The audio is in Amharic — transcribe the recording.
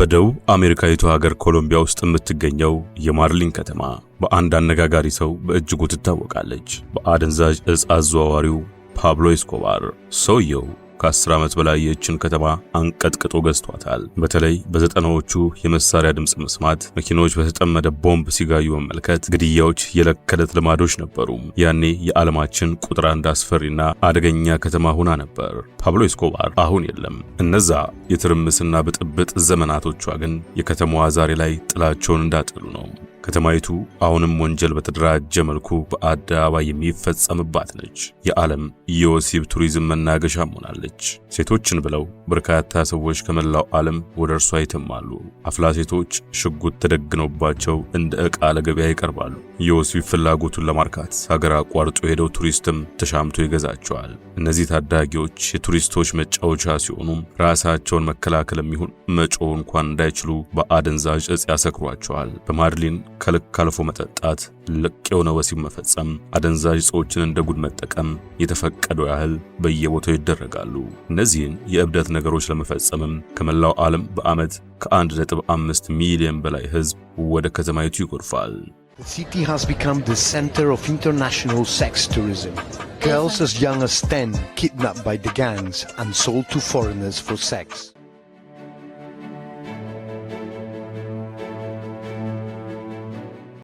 በደቡብ አሜሪካዊቱ ሀገር ኮሎምቢያ ውስጥ የምትገኘው የማድሊን ከተማ በአንድ አነጋጋሪ ሰው በእጅጉ ትታወቃለች። በአደንዛዥ እጽ አዘዋዋሪው ፓብሎ ኤስኮባር። ሰውየው ከ10 ዓመት በላይ ይህችን ከተማ አንቀጥቅጦ ገዝቷታል። በተለይ በዘጠናዎቹ የመሳሪያ ድምጽ መስማት፣ መኪኖች በተጠመደ ቦምብ ሲጋዩ መመልከት፣ ግድያዎች የዕለት ከዕለት ልማዶች ነበሩ። ያኔ የዓለማችን ቁጥር አንድ አስፈሪና አደገኛ ከተማ ሆና ነበር። ፓብሎ ኤስኮባር አሁን የለም። እነዛ የትርምስና ብጥብጥ ዘመናቶቿ ግን የከተማዋ ዛሬ ላይ ጥላቸውን እንዳጠሉ ነው። ከተማይቱ አሁንም ወንጀል በተደራጀ መልኩ በአደባባይ የሚፈጸምባት ነች። የዓለም የወሲብ ቱሪዝም መናገሻም ሆናለች። ሴቶችን ብለው በርካታ ሰዎች ከመላው ዓለም ወደ እርሷ ይተማሉ። አፍላ ሴቶች ሽጉጥ ተደግኖባቸው እንደ ዕቃ ለገበያ ይቀርባሉ። የወሲብ ፍላጎቱን ለማርካት ሀገር አቋርጦ ሄደው ቱሪስትም ተሻምቶ ይገዛቸዋል። እነዚህ ታዳጊዎች የቱሪስቶች መጫወቻ ሲሆኑም ራሳቸውን መከላከል የሚሆን መጮህ እንኳን እንዳይችሉ በአደንዛዥ እጽ ያሰክሯቸዋል። በማድሊን ከልክ አልፎ መጠጣት፣ ልቅ የሆነ ወሲብ መፈጸም፣ አደንዛዥ እጾችን እንደ ጉድ መጠቀም የተፈቀደው ያህል በየቦታው ይደረጋሉ። እነዚህን የእብደት ነገሮች ለመፈጸምም ከመላው ዓለም በዓመት ከ1.5 ሚሊዮን በላይ ሕዝብ ወደ ከተማይቱ ይጎርፋል። The city has become the center of international sex tourism. Girls as young as 10 kidnapped by the gangs and sold to foreigners for sex.